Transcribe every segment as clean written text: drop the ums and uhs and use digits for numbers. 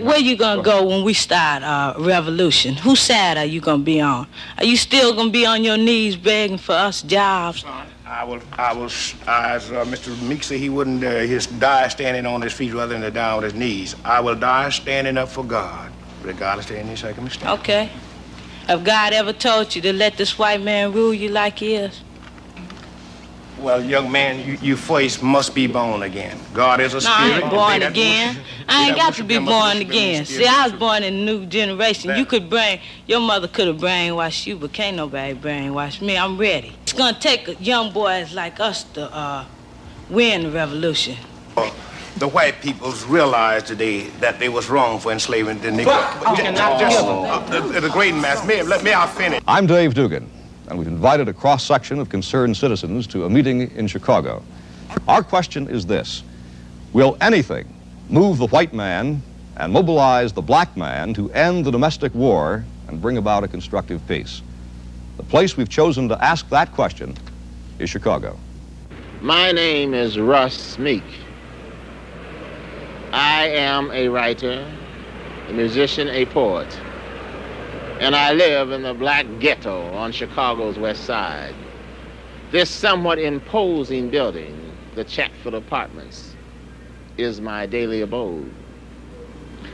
Where you gonna go when we start revolution? Whose side are you gonna be on? Are you still gonna be on your knees begging for us jobs? I will, as Mr. Meeks said, he wouldn't die standing on his feet rather than to die on his knees. I will die standing up for God, regardless of any circumstance. Okay. Have God ever told you to let this white man rule you like he is? Well, young man, you first must be born again. God is a spirit. No, I ain't born again. I ain't got to be born again. See, I was born in a new generation. Your mother could have brainwashed you, but can't nobody brainwash me. I'm ready. It's gonna take young boys like us to win the revolution. The white peoples realized today that they was wrong for enslaving the Negro. The great mass. May I finish? I'm Dave Dugan, and we've invited a cross-section of concerned citizens to a meeting in Chicago. Our question is this: will anything move the white man and mobilize the black man to end the domestic war and bring about a constructive peace? The place we've chosen to ask that question is Chicago. My name is Russ Meek. I am a writer, a musician, a poet, and I live in the black ghetto on Chicago's west side. This somewhat imposing building, the Chatfield Apartments, is my daily abode.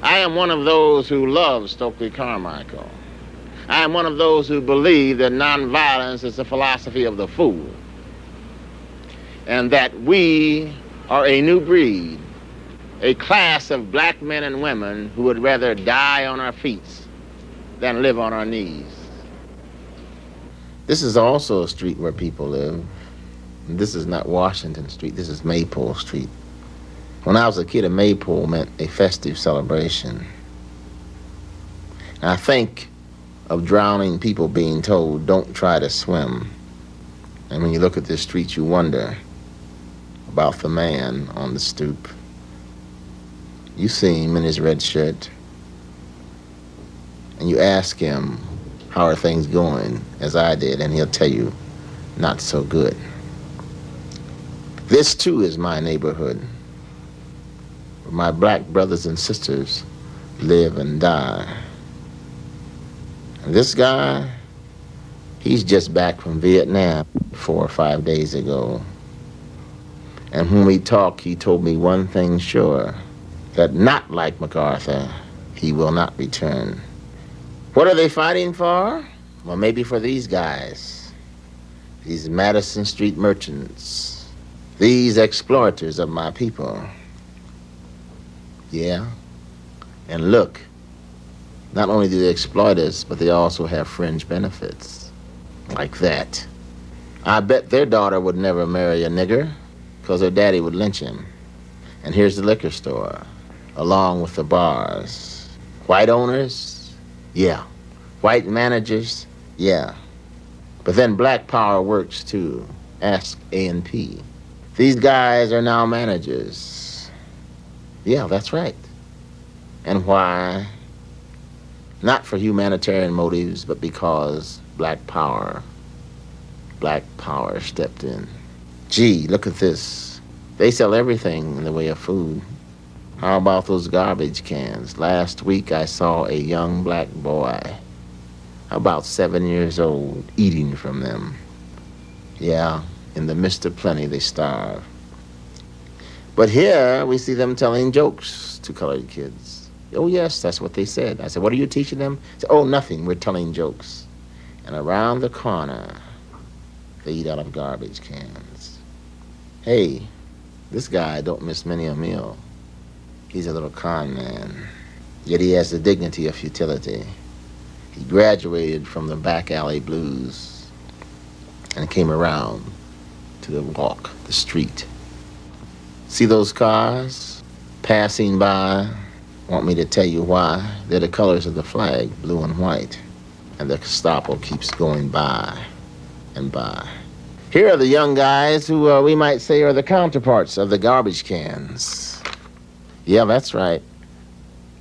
I am one of those who love Stokely Carmichael. I am one of those who believe that nonviolence is the philosophy of the fool, and that we are a new breed, a class of black men and women who would rather die on our feet than live on our knees. This is also a street where people live. This is not Washington Street, this is Maypole Street. When I was a kid, a maypole meant a festive celebration. And I think of drowning people being told, don't try to swim. And when you look at this street, you wonder about the man on the stoop. You see him in his red shirt, and you ask him, how are things going, as I did, and he'll tell you, not so good. This too is my neighborhood, where my black brothers and sisters live and die. And this guy, he's just back from Vietnam 4 or 5 days ago. And when we talked, he told me one thing sure, that not like MacArthur, he will not return. What are they fighting for? Well, maybe for these guys, these Madison Street merchants, these exploiters of my people. Yeah, and look, not only do they exploit us, but they also have fringe benefits, like that. I bet their daughter would never marry a nigger, because her daddy would lynch him. And here's the liquor store, along with the bars. White owners? Yeah. White managers? Yeah. But then black power works too. Ask A&P. These guys are now managers. Yeah, that's right. And why? Not for humanitarian motives, but because black power stepped in. Gee, look at this. They sell everything in the way of food. How about those garbage cans? Last week I saw a young black boy, about 7 years old, eating from them. Yeah, in the midst of plenty, they starve. But here we see them telling jokes to colored kids. Oh yes, that's what they said. I said, what are you teaching them? They said, oh, nothing, we're telling jokes. And around the corner, they eat out of garbage cans. Hey, this guy don't miss many a meal. He's a little con man, yet he has the dignity of futility. He graduated from the back alley blues and came around to the walk, the street. See those cars passing by? Want me to tell you why? They're the colors of the flag, blue and white. And the Gestapo keeps going by and by. Here are the young guys who we might say are the counterparts of the garbage cans. Yeah, that's right.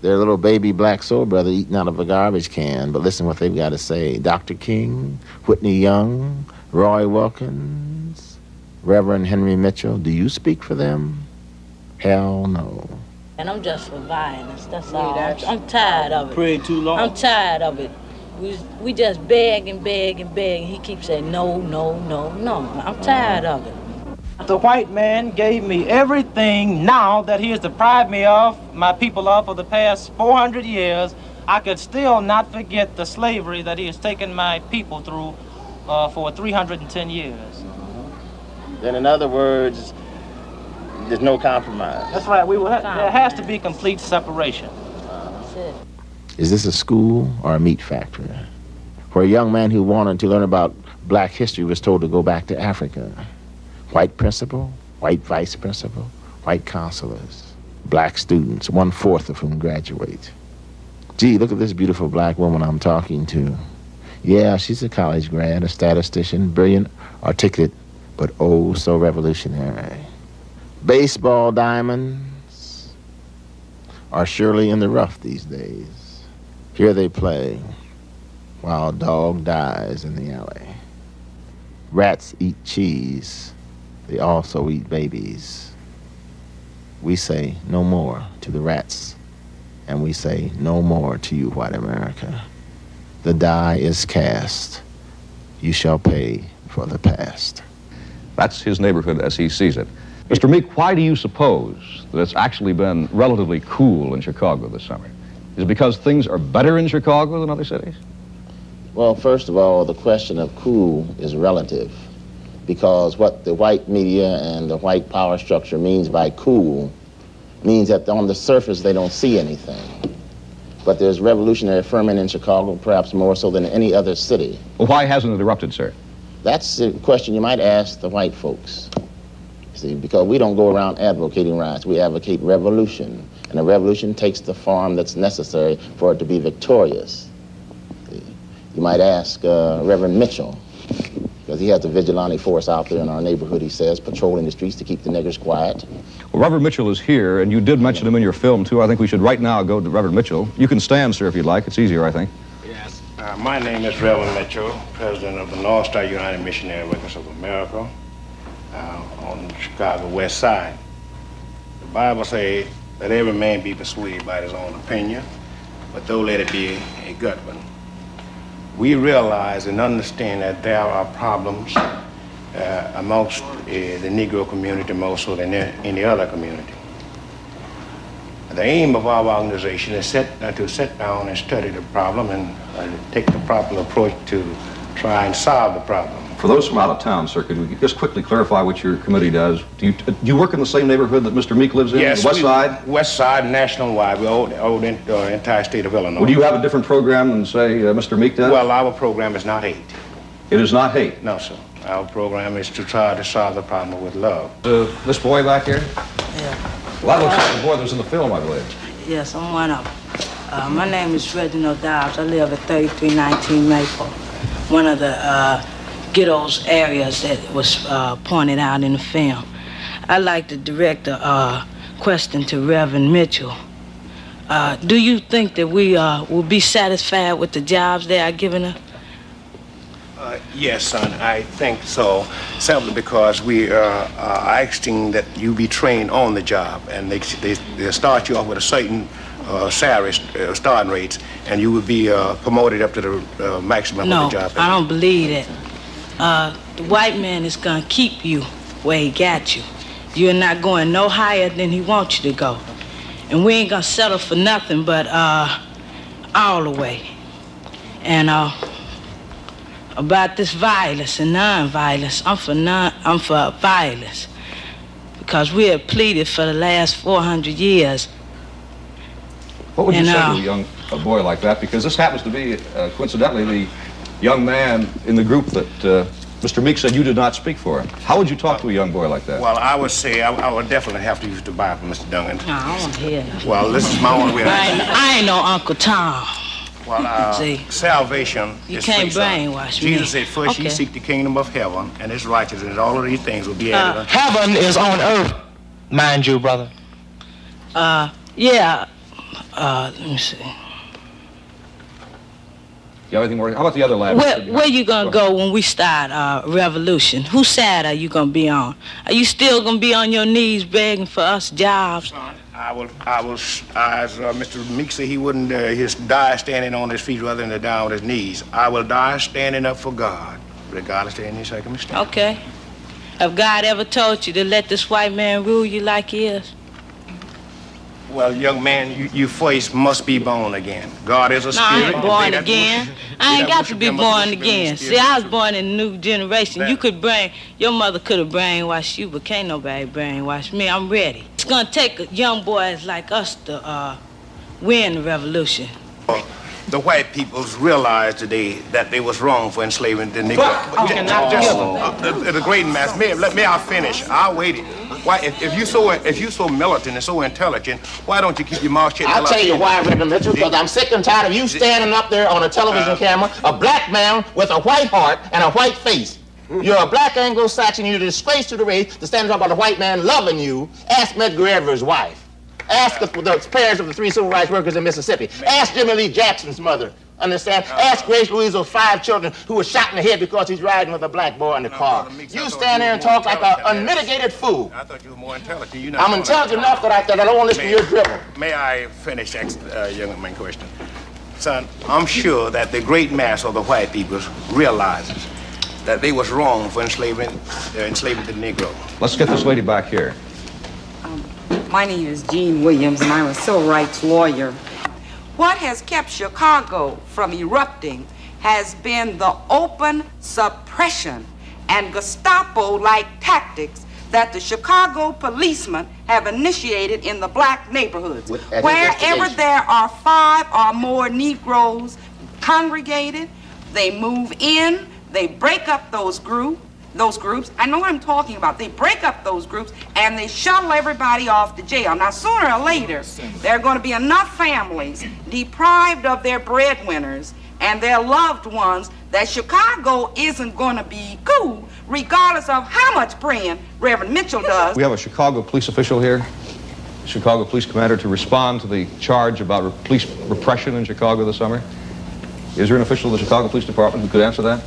Their little baby black soul brother eating out of a garbage can. But listen what they've got to say. Dr. King, Whitney Young, Roy Wilkins, Reverend Henry Mitchell, do you speak for them? Hell no. And I'm just for violence, that's all. I'm tired of it. Prayed too long. I'm tired of it. We just beg and beg and beg, and he keeps saying no, no, no, no. I'm tired of it. The white man gave me everything now that he has deprived me of, my people of, for the past 400 years. I could still not forget the slavery that he has taken my people through for 310 years. Then in other words, there's no compromise. That's right. There has to be complete separation. That's it. Is this a school or a meat factory? Where a young man who wanted to learn about black history was told to go back to Africa. White principal, white vice principal, white counselors, black students, 1/4 of whom graduate. Gee, look at this beautiful black woman I'm talking to. Yeah, she's a college grad, a statistician, brilliant, articulate, but oh so revolutionary. Baseball diamonds are surely in the rough these days. Here they play while a dog dies in the alley. Rats eat cheese. They also eat babies. We say no more to the rats, and we say no more to you, white America. The die is cast. You shall pay for the past. That's his neighborhood as he sees it. Mr. Meek, why do you suppose that it's actually been relatively cool in Chicago this summer? Is it because things are better in Chicago than other cities? Well, first of all, the question of cool is relative, because what the white media and the white power structure means by cool means that on the surface they don't see anything. But there's revolutionary ferment in Chicago, perhaps more so than any other city. Well, why hasn't it erupted, sir? That's a question you might ask the white folks. See, because we don't go around advocating rights. We advocate revolution. And a revolution takes the form that's necessary for it to be victorious. See, you might ask Reverend Mitchell, because he has the vigilante force out there in our neighborhood, he says, patrolling the streets to keep the niggers quiet. Well, Reverend Mitchell is here, and you did mention him in your film, too. I think we should right now go to Reverend Mitchell. You can stand, sir, if you'd like. It's easier, I think. Yes. My name is Reverend Mitchell, president of the North Star United Missionary Workers of America on the Chicago West Side. The Bible says, let every man be persuaded by his own opinion, but though let it be a good one. We realize and understand that there are problems amongst the Negro community more so than any other community. The aim of our organization is to sit down and study the problem and take the proper approach to try and solve the problem. For those from out of town, sir, could we just quickly clarify what your committee does? Do you work in the same neighborhood that Mr. Meek lives in? Yes, the West Side? West Side, national-wide. We own the entire state of Illinois. Well, do you have a different program than, say, Mr. Meek does? Well, our program is not hate. It is not hate? No, sir. Our program is to try to solve the problem with love. This boy back here? Yeah. Well, that looks like the boy that was in the film, I believe. Yes, I'm one of them. My name is Reginald Dobbs. I live at 3319 Maple, one of the ghettos areas that was pointed out in the film. I'd like to direct a question to Reverend Mitchell. Do you think that we will be satisfied with the jobs they are giving us? Yes, son, I think so, simply because we are asking that you be trained on the job, and they start you off with a certain salary starting rates, and you would be promoted up to the maximum of the job. No, I don't believe that. The white man is going to keep you where he got you. You're not going no higher than he wants you to go. And we ain't going to settle for nothing but all the way. And about this violence and nonviolence, I'm for violence, because we have pleaded for the last 400 years. What would you say to a boy like that? Because this happens to be, coincidentally, the young man in the group that Mr. Meeks said you did not speak for. How would you talk to a young boy like that? Well, I would say I would definitely have to use the Bible, Mr. Duncan. No, I don't want to hear that. Well, this is my only way. I ain't no Uncle Tom. Well, salvation You is can't free, brainwash me. Jesus said, first ye seek the kingdom of heaven and his righteousness, and all of these things will be added unto you. Heaven is on earth, mind you, brother. Yeah. Let me see. You have anything more? How about the other lab? Where you gonna go when we start revolution? Whose side are you gonna be on? Are you still gonna be on your knees begging for us jobs? Son, I will, as Mr. Meeks said, he wouldn't die standing on his feet rather than to die on his knees. I will die standing up for God, regardless of any circumstance. Okay. Have God ever told you to let this white man rule you like he is? Well, young man, you first must be born again. God is a spirit. No, I ain't born again. I ain't got to be born again. See, I was born in a new generation. Your mother could have brainwashed you, but can't nobody brainwash me. I'm ready. It's gonna take young boys like us to win the revolution. The white peoples realized today that they was wrong for enslaving the Negro. The great mass. May I finish? I'll wait. Why, if you so militant and so intelligent, why don't you keep your mouth shut? I'll tell you why, Reverend Mitchell, because I'm sick and tired of you standing up there on a television camera, a black man with a white heart and a white face. You're a black Anglo-Saxon, you're a disgrace to the race to stand up about a white man loving you. Ask Medgar Evers' wife. Ask the parents of the 3 civil rights workers in Mississippi. Ask Jimmy Lee Jackson's mother. Understand? Ask Grace Louise's 5 children who were shot in the head because he's riding with a black boy in the car. You stand there and talk like an unmitigated fool. I thought you were more intelligent. I'm intelligent enough that I don't want to listen to your dribble. May I finish, young man question? Son, I'm sure that the great mass of the white people realizes that they was wrong for enslaving the Negro. Let's get this lady back here. My name is Jean Williams, and I'm a civil rights lawyer. What has kept Chicago from erupting has been the open suppression and Gestapo-like tactics that the Chicago policemen have initiated in the black neighborhoods. Wherever there are 5 or more Negroes congregated, they move in, they break up those groups. I know what I'm talking about. They break up those groups and they shuttle everybody off to jail. Now, sooner or later, there are going to be enough families deprived of their breadwinners and their loved ones that Chicago isn't going to be cool, regardless of how much praying Reverend Mitchell does. We have a Chicago police official here, Chicago police commander, to respond to the charge about police repression in Chicago this summer. Is there an official of the Chicago Police Department who could answer that?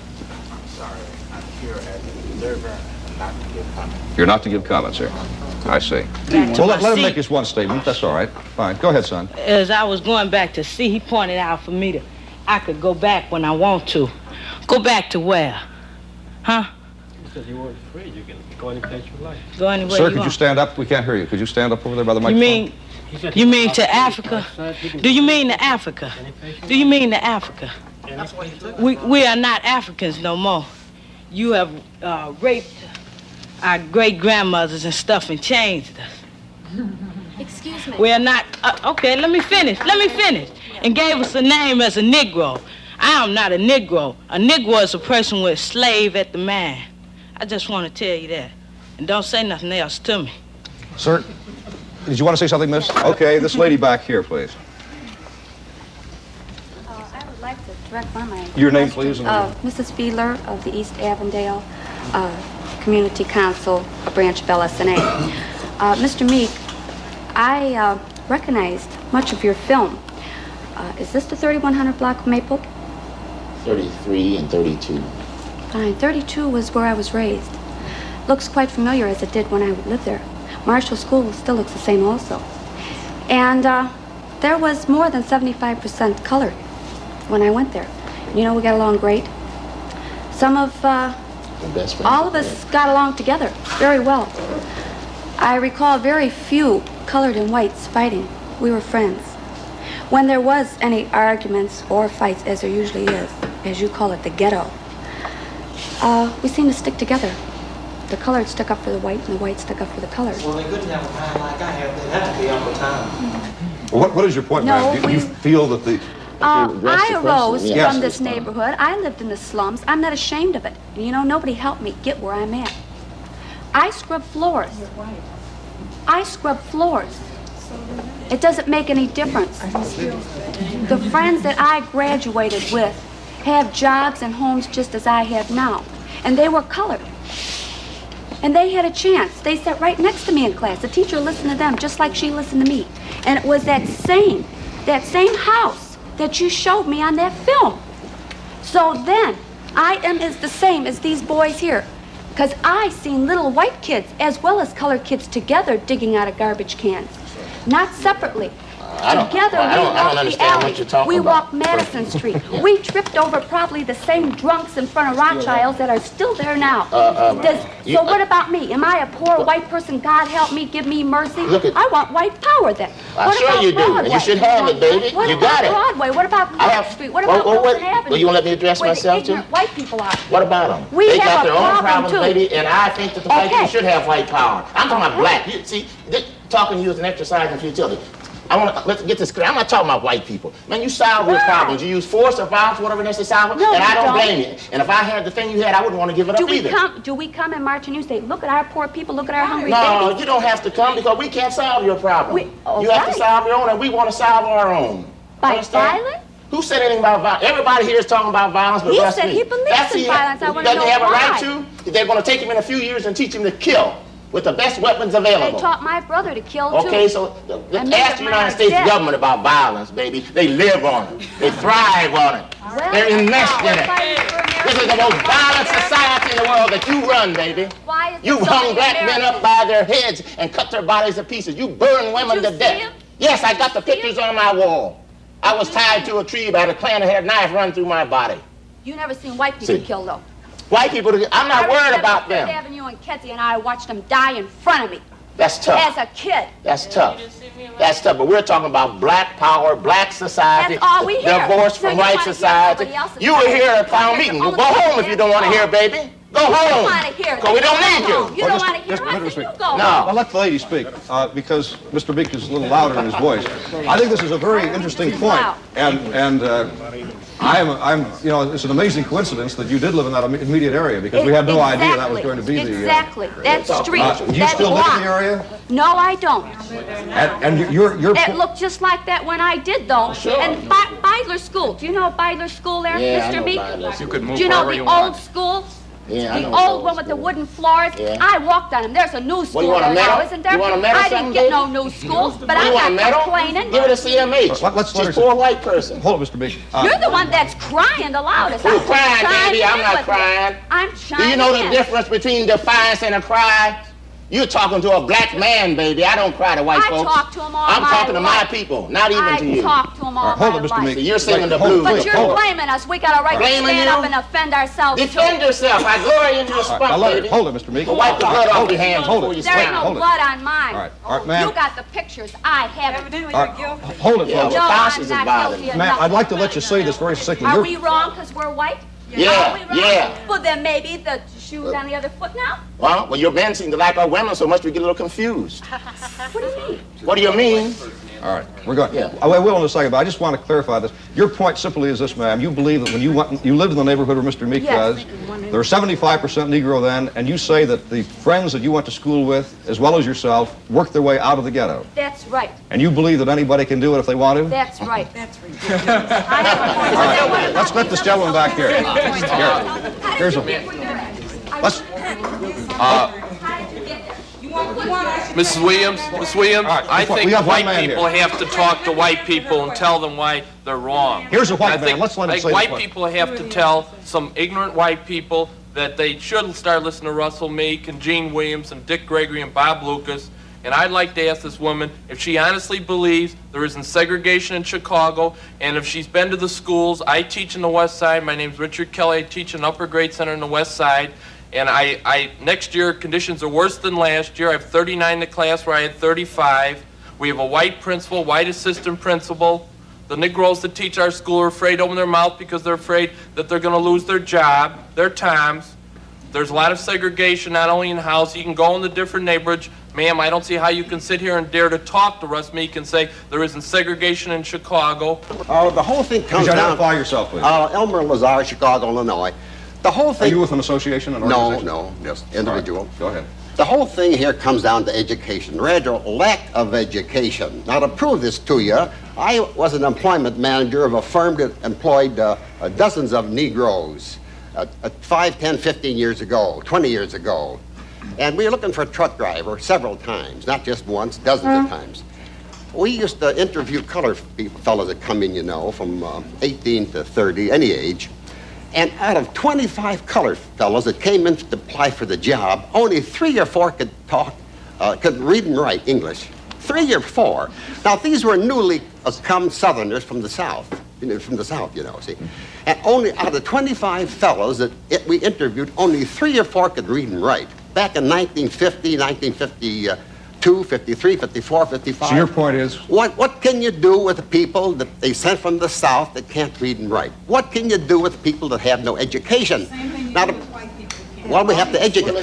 You're not to give comment, sir. I see. Well, let him make his one statement. That's all right. Fine. Go ahead, son. As I was going back to see, he pointed out for me I could go back when I want to. Go back to where? Huh? You said you weren't afraid. You can go any place you like. Go anywhere Sir, you could you want. stand up? We can't hear you. Could you stand up over there by the microphone? You mean to Africa? Do you mean to Africa? Do you mean to Africa? We are not Africans no more. You have raped our great-grandmothers and stuff and changed us. Excuse me. We are not, okay, let me finish, and gave us a name as a Negro. I am not a Negro. A Negro is a person with a slave at the man. I just want to tell you that. And don't say nothing else to me. Sir, did you want to say something, miss? Okay, this lady back here, please. I would like to direct one of my Your name, questions. please. Mrs. Fiedler of the East Avondale Community Council, a branch of LSNA. Mr. Meek, I recognized much of your film. Is this the 3100 block of Maple? 33 and 32. Fine. 32 was where I was raised. Looks quite familiar as it did when I lived there. Marshall School still looks the same also. And there was more than 75% colored when I went there. You know, we got along great. Some of, all of us got along together very well. I recall very few colored and whites fighting. We were friends. When there was any arguments or fights, as there usually is, as you call it, the ghetto, we seemed to stick together. The colored stuck up for the white, and the white stuck up for the colored. Well, they couldn't have a time like I have. They have to be all the time. What is your point, No, ma'am? Do you feel that the... I arose Yes. from this neighborhood. I lived in the slums. I'm not ashamed of it. You know, nobody helped me get where I'm at. I scrub floors. I scrub floors. It doesn't make any difference. The friends that I graduated with have jobs and homes just as I have now. And they were colored. And they had a chance. They sat right next to me in class. The teacher listened to them just like she listened to me. And it was that same house that you showed me on that film. So then, I am as the same as these boys here. Because I seen little white kids as well as colored kids together digging out of garbage cans. not separately. I don't understand what you're talking We about. walked Madison Street. We tripped over probably the same drunks in front of Rothschilds that are still there now. So what about me? Am I a poor white person? God help me, give me mercy. I want white power then. I'm sure you do, and you should have it, baby. What You about got it. Broadway? What about Clark Street? What about Wilson Avenue? Well, you want to let me address where myself, the too? ignorant white people are. What about them? We They have got a their own problem, problems, too. baby, and I think that the black people Okay. should have white power. I'm talking about black. You see, talking to you is an exercise in futility. Let's get this clear. I'm not talking about white people. Man, you solve your problems. You use force or violence, whatever necessary, and I don't blame you. And if I had the thing you had, I wouldn't want to give it up either. Do we come and march and you say, look at our poor people, look at our hungry No, babies? you don't have to come because we can't solve your problem. You have to right. solve your own, and we want to solve our own. By Understand? violence? Who said anything about violence? Everybody here is talking about violence, but He that's said me. he believes That's in he- violence. I want to Doesn't know he have a why. right to? They're going to take him in a few years and teach him to kill with the best weapons They available. taught my brother to kill, too. Okay, so And ask make the a man United States dead. government about violence, baby. They live on it. They thrive on it. Well, They're enmeshed in it. fighting for America. This is the most violent society in the world that you run, baby. Why is You it so hung many black men Americans? up by their heads and cut their bodies to pieces. You burn women you to see death. him? Yes, I got the pictures on my wall. I was tied to a tree by the Klan and had a knife run through my body. You never seen white people See. killed, though. White people, I'm not worried about them. Fifth Avenue and Kedzie and I watched them die in front of me That's tough. as a kid. That's tough. That's tough, but we're talking about black power, black society, That's all we hear. divorce So from you white wanna hear society. somebody else's You were side. here at a town meeting. Well, go home if you don't want to hear, baby. Go You don't home. want to hear. Because we don't need You you. don't want to hear Just- us, then just- you go. No. I'll let the lady speak because Mr. Meeks is a little louder in his voice. I think this is a very interesting point, and you know, it's an amazing coincidence that you did live in that immediate area because we had no idea that was going to be the. Exactly. That street. Do you that still block. live in the area? No, I don't. And you're. It looked just like that when I did, though. Sure. And Beidler School. Do you know Beidler School there, Yeah, I Mr. know Meek? Beidler. You could move Do you know wherever the you old want. school? Yeah, I The know old those one with the schools. wooden floors. Yeah. I walked on them. There's a new school you want a there now, medal? isn't there? You want a medal, I didn't something, get baby? no new schools, but You I'm want a not medal? complaining. Give it a CMH. Let's let her She's a poor white person. Hold it, Mr. Meeks. You're the one that's crying the loudest. Who's I'm crying, trying baby? to I'm live not with crying. I'm Do trying you know to the live. difference between defiance and a cry? You're talking to a black man, baby. I don't cry to white I folks. talk to 'em all I'm my talking to my life. people, not even to I you. talk to them all, Hold my it, Mr. life. Meeks. You're singing the Hold blues. it, But wait, you're hold it. blaming us. We got a right to Blaming stand you? up and offend ourselves, Defend too. yourself. I glory in your Now, spot, let her, baby. hold it, Mr. Meeks. But wipe the blood off your hands Hold before it. you There ain't slam. no Hold it. blood on mine. All right, ma'am. You got the pictures. I haven't. All right, hold it, Yeah, folks. No, well, I'm conscience is not bothering guilty of Ma'am, I'd nothing. like to let you say this very succinctly. Are You're- we wrong because we're white? Yeah, Are we wrong? yeah. Well, then maybe the shoe's on the other foot now. Well, your men seem to like our women so much we get a little confused. What do you mean? What do you mean? All right, we're going. Yeah. I will in a second, but I just want to clarify this. Your point simply is this, ma'am. You believe that when you lived in the neighborhood where Mr. Meek Yes. does, there were 75% Negro then, and you say that the friends that you went to school with, as well as yourself, worked their way out of the ghetto. That's right. And you believe that anybody can do it if they want to? That's right. That's ridiculous. I have a point. Let's let this gentleman back here. Here's a. Let's. Mrs. Williams, Miss Williams, All right, I we think have one white man here. people have to talk to white people and tell them why they're wrong. Here's a white I man. think, Let's let him like, say this white one. people have to tell some ignorant white people that they should start listening to Russell Meek and Gene Williams and Dick Gregory and Bob Lucas. And I'd like to ask this woman if she honestly believes there isn't segregation in Chicago, and if she's been to the schools. I teach in the West Side. My name's Richard Kelly. I teach in Upper Grade Center in the West Side. And I next year, conditions are worse than last year. I have 39 in the class where I had 35. We have a white principal, white assistant principal. The Negroes that teach our school are afraid to open their mouth because they're afraid that they're going to lose their job, their times. There's a lot of segregation, not only in housing. You can go in the different neighborhoods. Ma'am, I don't see how you can sit here and dare to talk to Russ Meek and say there isn't segregation in Chicago. The whole thing comes Could you down... identify yourself, please? Elmer Lazar, Chicago, Illinois. The whole Are thing... you with an association, an No, organization? no, just individual. All right, go ahead. The whole thing here comes down to education, rather lack of education. Now, to prove this to you, I was an employment manager of a firm that employed dozens of Negroes 5, 10, 15 years ago, 20 years ago. And we were looking for a truck driver several times, not just once, dozens of times. We used to interview colored people, fellows that come in, you know, from 18 to 30, any age. And out of 25 colored fellows that came in to apply for the job, only 3 or 4 could talk, could read and write English 3 or 4. Now, these were newly come Southerners from the South, see. And only out of the 25 fellows that we interviewed, only 3 or 4 could read and write. Back in 1950, 1952, 53, 54, 55. So your point is? What can you do with the people that they sent from the South that can't read and write? What can you do with the people that have no education? Now, well, we have to educate.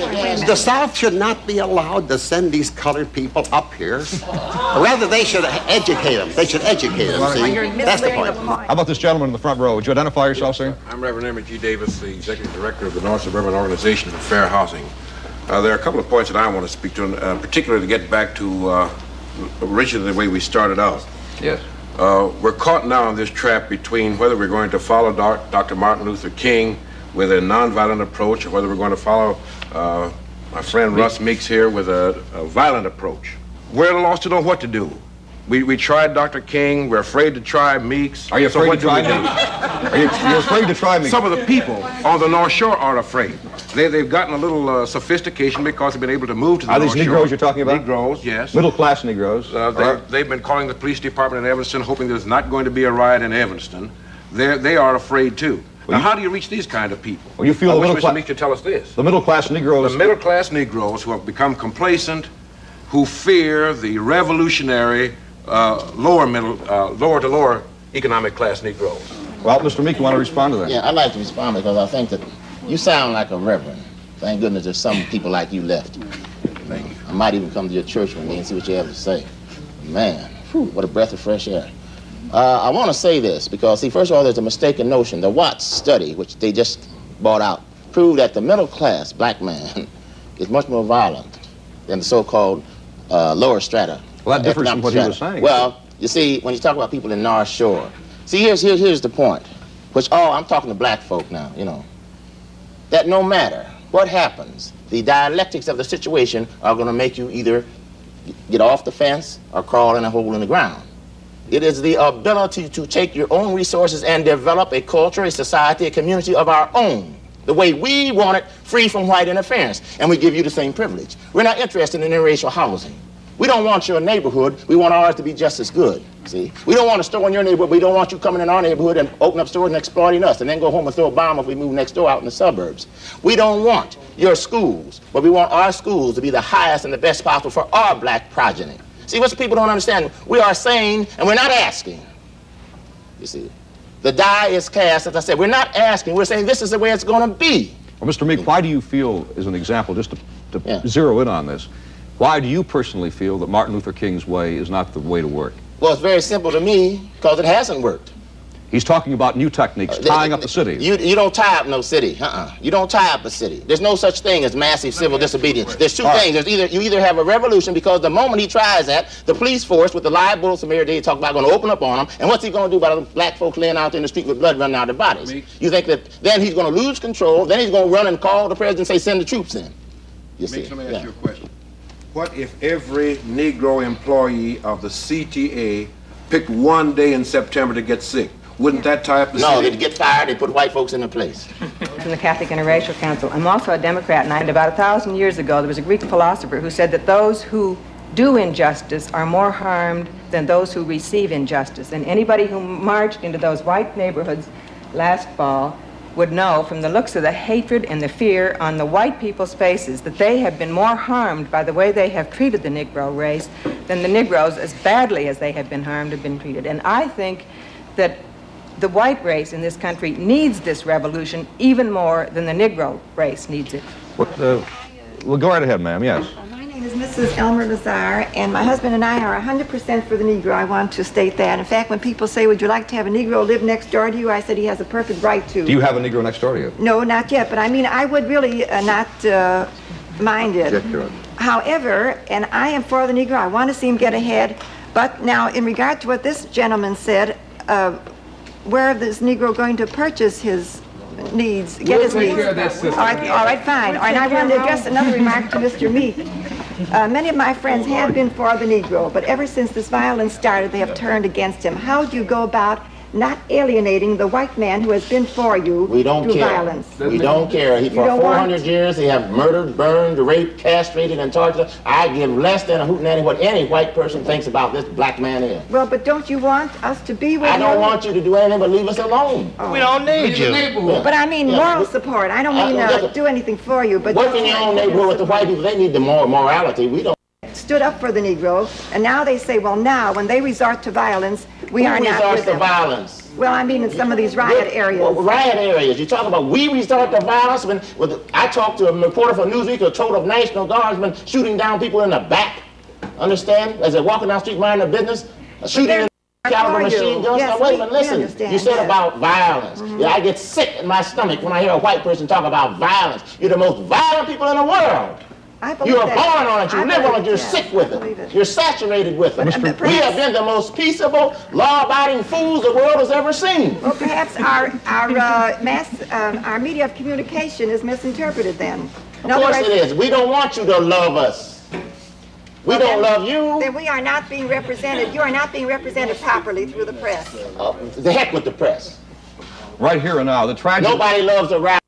The South should not be allowed to send these colored people up here. Rather, they should educate them. They should educate them, see? That's the point. How about this gentleman in the front row? Would you identify yourself, sir? I'm Reverend Emmett G. Davis, the Executive Director of the North Suburban Organization for Fair Housing. There are a couple of points that I want to speak to, particularly to get back to originally the way we started out. Yes. We're caught now in this trap between whether we're going to follow Dr. Martin Luther King with a nonviolent approach, or whether we're going to follow my friend Russ Meeks here with a violent approach. We're at a loss to know what to do. We tried Dr. King. We're afraid to try Meeks. Are you afraid to try Meeks? You're afraid to try Meeks? Some of the people on the North Shore are afraid. They've gotten a little sophistication because they've been able to move to the North Shore. Are these Negroes you're talking about? Negroes, yes. Middle-class Negroes. They've been calling the police department in Evanston, hoping there's not going to be a riot in Evanston. They are afraid, too. Now, how do you reach these kind of people? Well, you feel I the wish middle class. Mr. Meeks could tell us this. The middle-class Negroes. The middle-class Negroes who have become complacent, who fear the revolutionary lower to lower economic class Negroes. Well, Mr. Meek, you want to respond to that? Yeah, I'd like to respond because I think that you sound like a reverend. Thank goodness there's some people like you left. Thank you. I might even come to your church one day and see what you have to say. Man, what a breath of fresh air. I want to say this because, see, first of all, there's a mistaken notion. The Watts study, which they just brought out, proved that the middle class black man is much more violent than the so-called lower strata. Well, that differs from what he was saying. Well, you see, when you talk about people in North Shore, see, here's the point, which, I'm talking to black folk now, that no matter what happens, the dialectics of the situation are going to make you either get off the fence or crawl in a hole in the ground. It is the ability to take your own resources and develop a culture, a society, a community of our own, the way we want it, free from white interference. And we give you the same privilege. We're not interested in interracial housing. We don't want your neighborhood. We want ours to be just as good, see? We don't want a store in your neighborhood. We don't want you coming in our neighborhood and open up stores and exploiting us and then go home and throw a bomb if we move next door out in the suburbs. We don't want your schools, but we want our schools to be the highest and the best possible for our black progeny. See, what people don't understand, we are saying, and we're not asking. You see, the die is cast, as I said. We're not asking, we're saying this is the way it's going to be. Well, Mr. Meek, why do you feel, as an example, just to zero in on this, why do you personally feel that Martin Luther King's way is not the way to work? Well, it's very simple to me, because it hasn't worked. He's talking about new techniques, tying up the city. You don't tie up no city. You don't tie up a city. There's no such thing as massive civil disobedience. There's two things. There's you either have a revolution, because the moment he tries that, the police force with the live bullets from every day talk about going to open up on him, and what's he going to do about the black folks laying out there in the street with blood running out of their bodies? You think that then he's going to lose control, then he's going to run and call the president and say, send the troops in. You see? Let me ask you a question. What if every Negro employee of the CTA picked one day in September to get sick? Wouldn't that tie up the city? No, they'd get fired, they'd put white folks in their place. From the Catholic Interracial Council. I'm also a Democrat, and about 1,000 years ago, there was a Greek philosopher who said that those who do injustice are more harmed than those who receive injustice. And anybody who marched into those white neighborhoods last fall would know from the looks of the hatred and the fear on the white people's faces that they have been more harmed by the way they have treated the Negro race than the Negroes, as badly as they have been harmed, have been treated. And I think that the white race in this country needs this revolution even more than the Negro race needs it. Well, go right ahead, ma'am, yes. My name is Mrs. Elmer Lazar, and my husband and I are 100% for the Negro. I want to state that. In fact, when people say, would you like to have a Negro live next door to you, I said he has a perfect right to. Do you have a Negro next door to you? No, not yet, but I mean, I would really not mind it. However, and I am for the Negro, I want to see him get ahead, but now, in regard to what this gentleman said, where is this Negro going to purchase his needs, get his needs? All right, fine. And I want to address another remark to Mr. Meek. Many of my friends have been for the Negro, but ever since this violence started, they have turned against him. How do you go about not alienating the white man who has been for you We don't through care. violence. We don't care. He, for don't 400 want- years, they have murdered, burned, raped, castrated, and tortured. I give less than a hootenanny what any white person thinks about this black man is. Well, but don't you want us to be with I you? don't want you to do anything but leave us alone. We don't need you. But I mean Yeah. moral support. I don't mean do anything for you, but Work in your own neighborhood with the white people. They need the morality. We don't. stood up for the Negro, and now they say, well, now when they resort to violence, we are Who not resorts with to them. violence? Well, I mean in some of these riot areas. Well, riot areas. You talk about we resort to violence when I talked to a reporter for Newsweek who told of National Guardsmen shooting down people in the back. Understand? As they're walking down the street minding their business, shooting in the caliber machine guns. Yes, now, wait a we minute, listen. understand, You said yes. about violence. Yeah, I get sick in my stomach when I hear a white person talk about violence. You're the most violent people in the world. I believe You are that. born on it, you I live on believe it, you're yes, sick with I believe it. You're saturated with it. But We have been the most peaceable, law-abiding fools the world has ever seen. Well, perhaps our media of communication is misinterpreted then. In Of other course words, it is. We don't want you to love us. We don't love you. Then we are not being represented. You are not being represented properly through the press. The heck with the press. Right here and now, the tragedy... Nobody loves a rap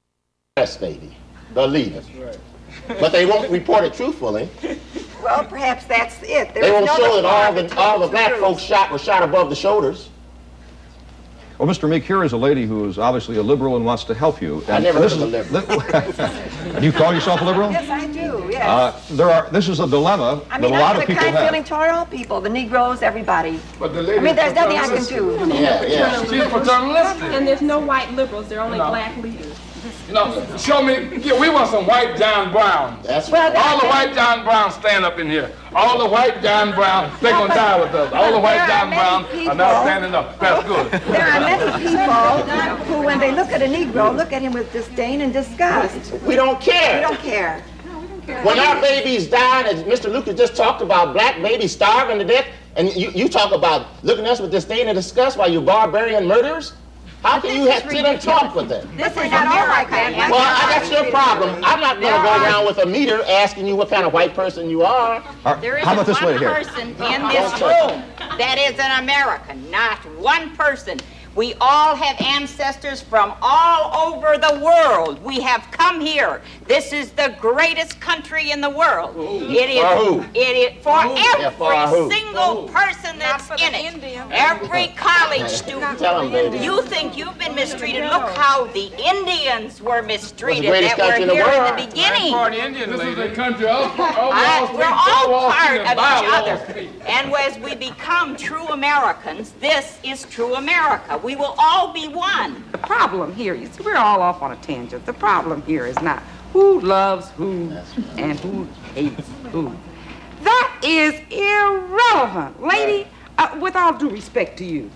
press, baby. Believe it. But they won't report it truthfully. Well, perhaps that's it. There They is won't no show that requirement all the to black truth. folks shot were shot above the shoulders. Well, Mr. Meek, here is a lady who is obviously a liberal and wants to help you. I And never this heard of a is- liberal. Do you call yourself a liberal? Yes, I do, yes. This is a dilemma I that mean, a lot I'm of the people kind have. feeling toward all people, the Negroes, everybody. But the I mean, there's nothing I can do. Yeah, yeah. She's paternalistic. And there's no white liberals, there are only black leaders. You know, show me, yeah, we want some white John Brown. That's Well, All the white John Browns stand up in here. All the white John Browns, they're going to die with us. All the white John Browns are not standing up. That's good. There are many people who, when they look at a Negro, look at him with disdain and disgust. We don't care. We don't care. When our babies died, as Mr. Lucas just talked about black babies starving to death, and you talk about looking at us with disdain and disgust while you barbarian murderers? How can you sit and talk with them? This is not all right, man. Well, that's your problem. I'm not going to go around with a meter asking you what kind of white person you are. There How about isn't this one lady here? person in this room that is an American. Not one person. We all have ancestors from all over the world. We have come here. This is the greatest country in the world. It is. For who? It is for Yeah, for every who? single person that's in it. Every college student. Tell them, baby. You think you've been mistreated? Look how the Indians were mistreated greatest that were country in the here in world. the beginning. This is the country of We're all part of each other. And as we become true Americans, this is true America. We will all be one. The problem here, you see, we're all off on a tangent. The problem here is not who loves who and who hates who. That is irrelevant. Lady, with all due respect to you,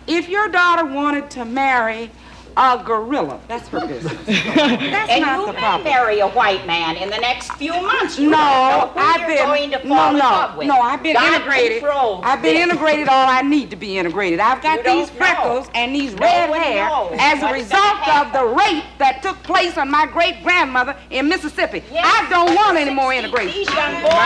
if your daughter wanted to marry a gorilla, that's her business. That's And not you the may problem. marry a white man in the next few months. You don't No, know who I've you're been going to fall in love with. no, I've been God integrated. controls I've been this. integrated all I need to be integrated. I've got You don't these freckles know. and these No red one hair knows as a what's result gonna of the rape that took place on my great grandmother in Mississippi. Yes, I don't but want the any more 60s, integration. These young boys. No,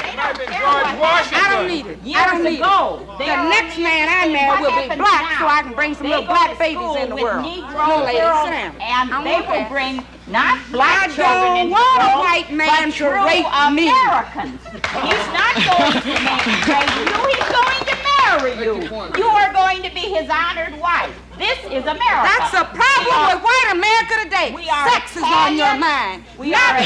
they don't care what I don't need it. I Years don't need ago, it. they The are next only man I interested in marry what will be happens black now. so I can bring some They little go black to babies school in the with world. Negro No, lady, girls, sit down. and I they want will that. bring not black I children don't into want the a world, white man but to true rape me. Americans. He's not going to rape you. He's going to marry you. You are going to be his honored wife. This is America. That's a problem with white America today. We are Sex is on your Italian. mind. We Not are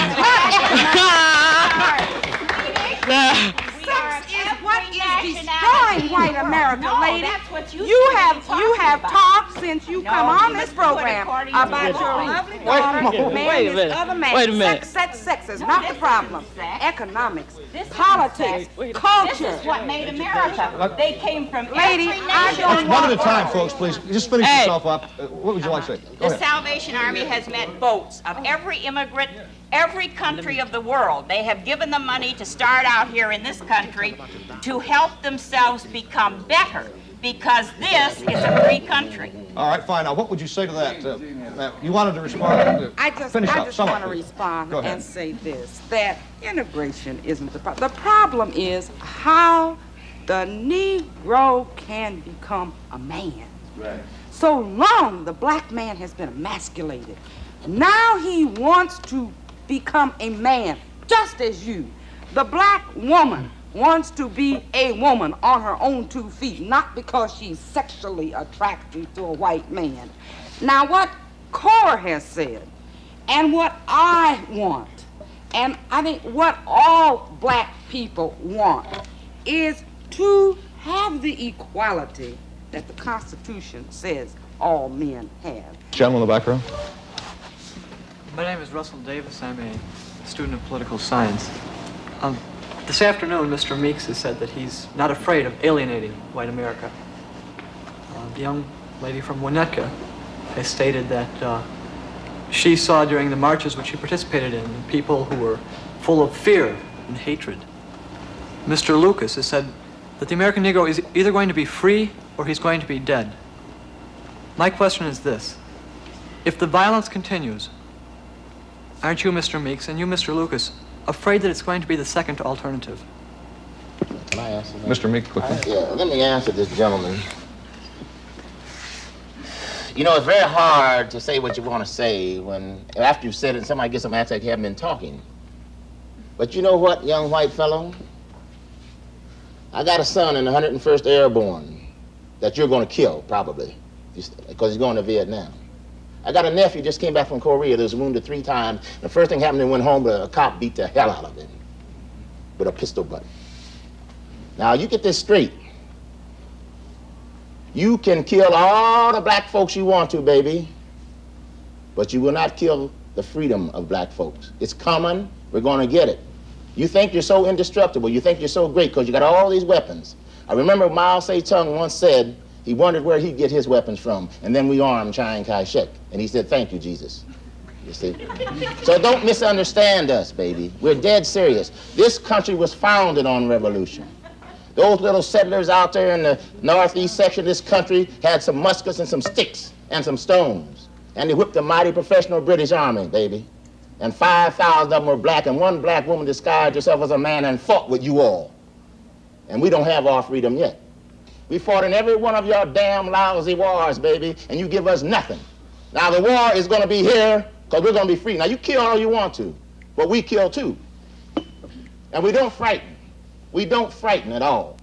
Sex is what is destroying white America, No, lady. that's what you You have talked since you come No, on you this must do it program according to about the your law. lovely daughter Wait a marrying minute. this other man. Wait a minute. Sex is No, not this the isn't problem. sex. Economics, This is politics, This culture. is what made America. They came from Lady, every I nation. don't One at a time, folks, please. Just finish Hey. yourself up. What would you like to say? Go The ahead. Salvation Army has met votes of every immigrant, every country of the world. They have given them money to start out here in this country to help themselves become better, because this is a free country. All right, fine. Now, what would you say to that? You wanted to respond. I just Finish up. want Sum to up, please. respond Go ahead. and say this, that integration isn't the problem. The problem is how the Negro can become a man. Right. So long the black man has been emasculated. Now he wants to become a man, just as you. The black woman wants to be a woman on her own 2 feet, not because she's sexually attracted to a white man. Now what Cora has said, and what I want, and I think what all black people want, is to have the equality that the Constitution says all men have. Gentleman in the back row. My name is Russell Davis. I'm a student of political science. This afternoon, Mr. Meeks has said that he's not afraid of alienating white America. The young lady from Winnetka has stated that she saw during the marches which she participated in people who were full of fear and hatred. Mr. Lucas has said that the American Negro is either going to be free or he's going to be dead. My question is this: if the violence continues, aren't you, Mr. Meeks, and you, Mr. Lucas, afraid that it's going to be the second alternative? Can I answer that? Mr. Meeks, quickly. Yeah, let me answer this gentleman. You know, it's very hard to say what you want to say when, after you've said it, somebody gets some answer like you haven't been talking. But you know what, young white fellow? I got a son in the 101st Airborne that you're going to kill, probably, because he's going to Vietnam. I got a nephew just came back from Korea that was wounded 3 times. The first thing happened, he went home, but a cop beat the hell out of him with a pistol butt. Now, you get this straight. You can kill all the black folks you want to, baby, but you will not kill the freedom of black folks. It's coming. We're going to get it. You think you're so indestructible. You think you're so great because you got all these weapons. I remember Mao Zedong once said he wondered where he'd get his weapons from, and then we armed Chiang Kai-shek. And he said, "Thank you, Jesus." You see? So don't misunderstand us, baby. We're dead serious. This country was founded on revolution. Those little settlers out there in the northeast section of this country had some muskets and some sticks and some stones. And they whipped the mighty professional British Army, baby. And 5,000 of them were black, and one black woman disguised herself as a man and fought with you all. And we don't have our freedom yet. We fought in every one of your damn lousy wars, baby, and you give us nothing. Now the war is going to be here because we're going to be free. Now you kill all you want to, but we kill too. And we don't frighten. We don't frighten at all.